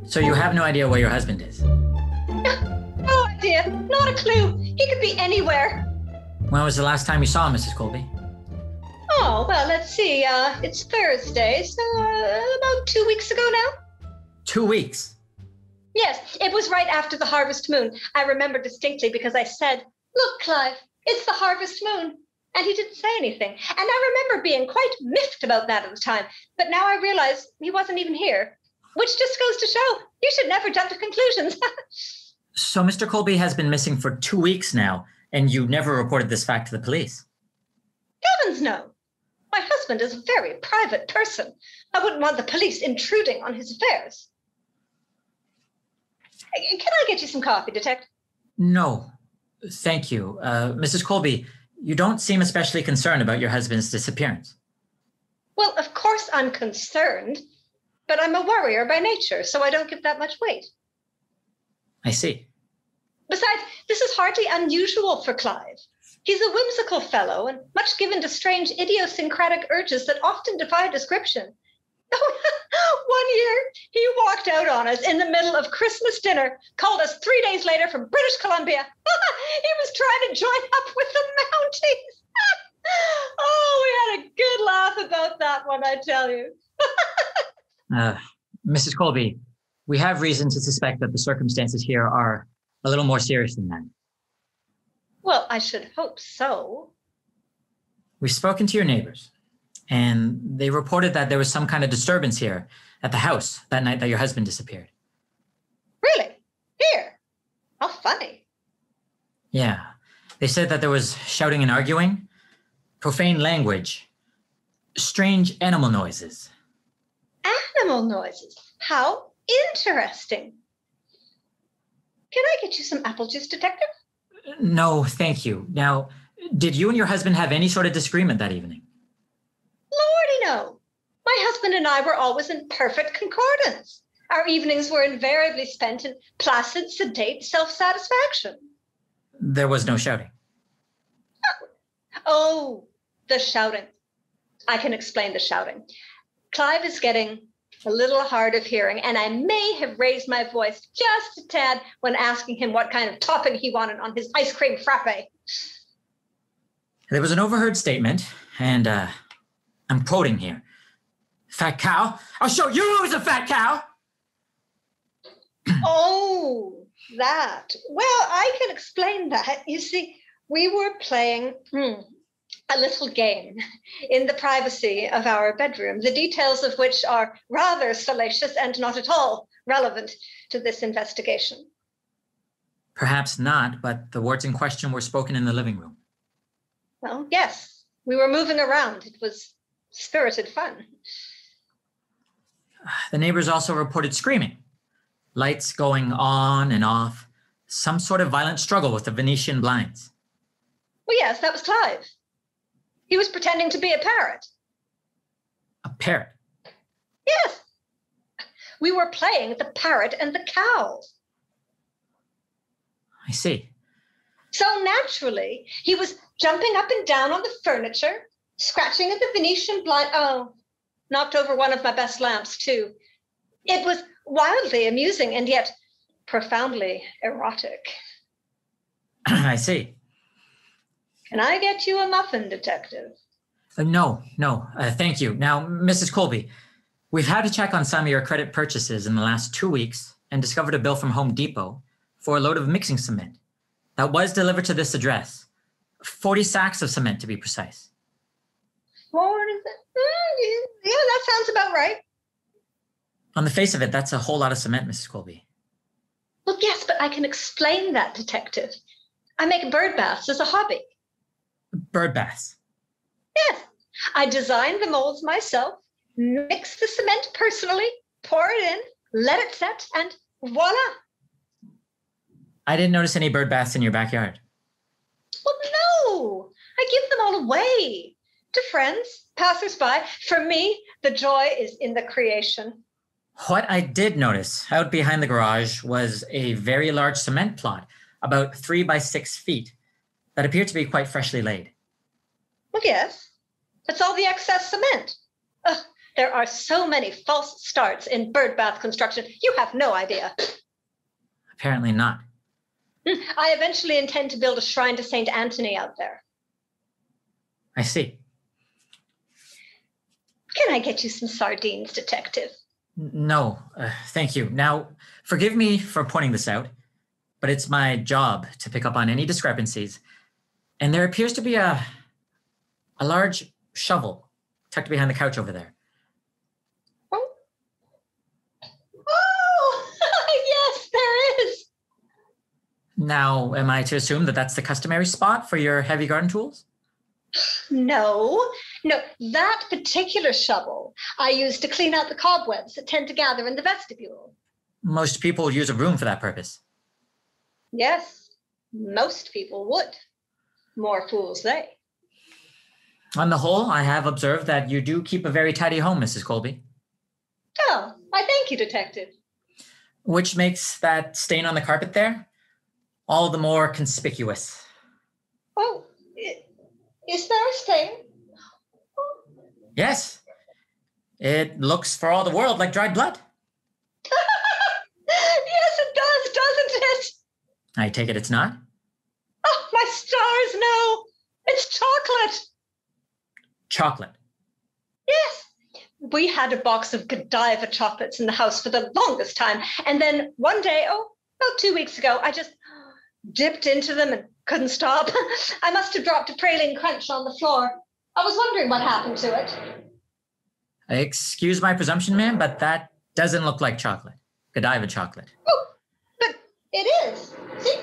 So you have no idea where your husband is? No idea. Not a clue. He could be anywhere. When was the last time you saw him, Mrs. Colby? Oh, well, let's see. It's Thursday, so about 2 weeks ago now. 2 weeks? Yes, it was right after the harvest moon. I remember distinctly because I said, "Look, Clive, it's the harvest moon." And he didn't say anything. And I remember being quite miffed about that at the time. But now I realize he wasn't even here, which just goes to show you should never jump to conclusions. So Mr. Colby has been missing for 2 weeks now, and you never reported this fact to the police? Heavens, no. My husband is a very private person. I wouldn't want the police intruding on his affairs. Can I get you some coffee, Detective? No, thank you. Mrs. Colby, you don't seem especially concerned about your husband's disappearance. Well, of course I'm concerned, but I'm a worrier by nature, so I don't give that much weight. I see. Besides, this is hardly unusual for Clive. He's a whimsical fellow and much given to strange idiosyncratic urges that often defy description. One year, he walked out on us in the middle of Christmas dinner, called us 3 days later from British Columbia. He was trying to join up with the Mounties. Oh, we had a good laugh about that one, I tell you. Mrs. Colby, we have reason to suspect that the circumstances here are a little more serious than that. Well, I should hope so. We've spoken to your neighbors, and they reported that there was some kind of disturbance here at the house that night that your husband disappeared. Really? Here? How funny. Yeah. They said that there was shouting and arguing, profane language, strange animal noises. Animal noises? How interesting. Can I get you some apple juice, Detective? No, thank you. Now, did you and your husband have any sort of disagreement that evening? Lordy, no. My husband and I were always in perfect concordance. Our evenings were invariably spent in placid, sedate self-satisfaction. There was no shouting. Oh, the shouting. I can explain the shouting. Clive is getting a little hard of hearing, and I may have raised my voice just a tad when asking him what kind of topping he wanted on his ice cream frappe. There was an overheard statement, and I'm quoting here. "Fat cow, I'll show you who's a fat cow." Oh, that. Well, I can explain that. You see, we were playing a little game in the privacy of our bedroom, the details of which are rather salacious and not at all relevant to this investigation. Perhaps not, but the words in question were spoken in the living room. Well, yes, we were moving around. It was spirited fun. The neighbors also reported screaming, lights going on and off, some sort of violent struggle with the Venetian blinds. Well, yes, that was Clive. He was pretending to be a parrot. A parrot? Yes. We were playing the parrot and the cow. I see. So naturally, he was jumping up and down on the furniture, scratching at the Venetian blind. Oh, knocked over one of my best lamps, too. It was wildly amusing and yet profoundly erotic. I see. Can I get you a muffin, Detective? No, thank you. Now, Mrs. Colby, we've had to check on some of your credit purchases in the last 2 weeks and discovered a bill from Home Depot for a load of mixing cement that was delivered to this address. 40 sacks of cement, to be precise. 40? Yeah, that sounds about right. On the face of it, that's a whole lot of cement, Mrs. Colby. Well, yes, but I can explain that, Detective. I make bird baths as a hobby. Bird baths? Yes. I design the molds myself, mix the cement personally, pour it in, let it set, and voila. I didn't notice any bird baths in your backyard. Well, no. I give them all away to friends, passers-by. For me, the joy is in the creation. What I did notice out behind the garage was a very large cement plot, about 3 by 6 feet, that appeared to be quite freshly laid. Well, yes. That's all the excess cement. There are so many false starts in bird bath construction. You have no idea. Apparently not. I eventually intend to build a shrine to St. Anthony out there. I see. Can I get you some sardines, Detective? No, thank you. Now, forgive me for pointing this out, but it's my job to pick up on any discrepancies. And there appears to be a large shovel tucked behind the couch over there. Oh, yes, there is. Now, am I to assume that that's the customary spot for your heavy garden tools? No, that particular shovel I use to clean out the cobwebs that tend to gather in the vestibule. Most people use a broom for that purpose. Yes, most people would. More fools they. On the whole, I have observed that you do keep a very tidy home, Mrs. Colby. Oh, I thank you, Detective. Which makes that stain on the carpet there all the more conspicuous. Oh, is there a stain? Yes. It looks for all the world like dried blood. Yes, it does, doesn't it? I take it it's not? Oh, my stars, no. It's chocolate. Chocolate. Yes. We had a box of Godiva chocolates in the house for the longest time. And then one day, about 2 weeks ago, I just dipped into them and couldn't stop. I must have dropped a praline crunch on the floor. I was wondering what happened to it. Excuse my presumption, ma'am, but that doesn't look like chocolate. Godiva chocolate. Oh, but it is. See?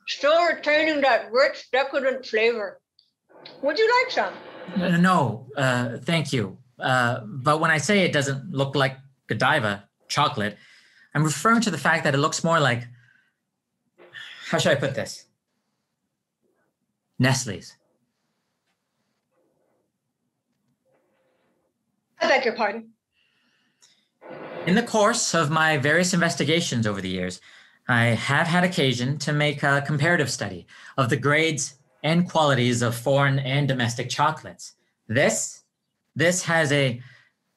Still retaining that rich, decadent flavor. Would you like some? No, thank you. But when I say it doesn't look like Godiva chocolate, I'm referring to the fact that it looks more like, how should I put this? Nestle's. I beg your pardon. In the course of my various investigations over the years, I have had occasion to make a comparative study of the grades and qualities of foreign and domestic chocolates. This has a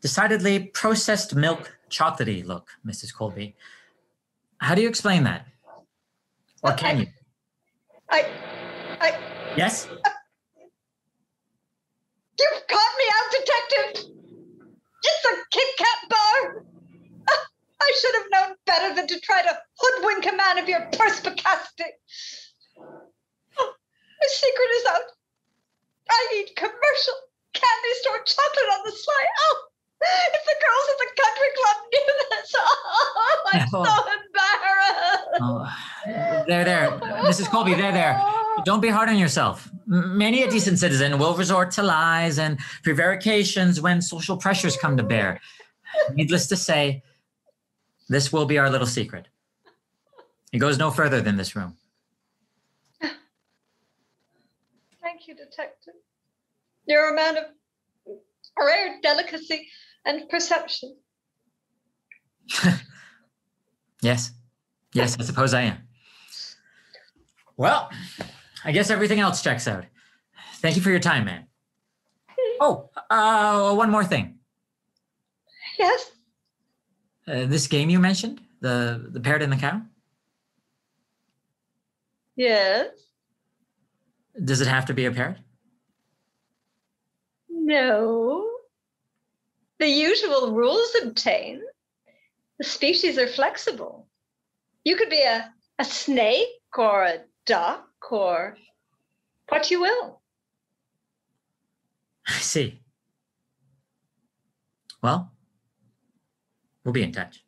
decidedly processed milk chocolatey look, Mrs. Colby. How do you explain that? Or can you? Yes? You've got me out, Detective! It's a Kit Kat bar! I should have known better than to try to hoodwink a man of your perspicacity. My secret is out. I need commercial candy store chocolate on the sly. Oh, if the girls at the country club knew this, I'm so embarrassed. There. Mrs. Colby, there. Don't be hard on yourself. Many a decent citizen will resort to lies and prevarications when social pressures come to bear. Needless to say, this will be our little secret. It goes no further than this room. Thank you, Detective. You're a man of rare delicacy and perception. Yes, I suppose I am. Well, I guess everything else checks out. Thank you for your time, man. Oh, one more thing. Yes? This game you mentioned, the parrot and the cow? Yes. Does it have to be a parrot? No. The usual rules obtain. The species are flexible. You could be a snake or a duck or what you will. I see. Well, we'll be in touch.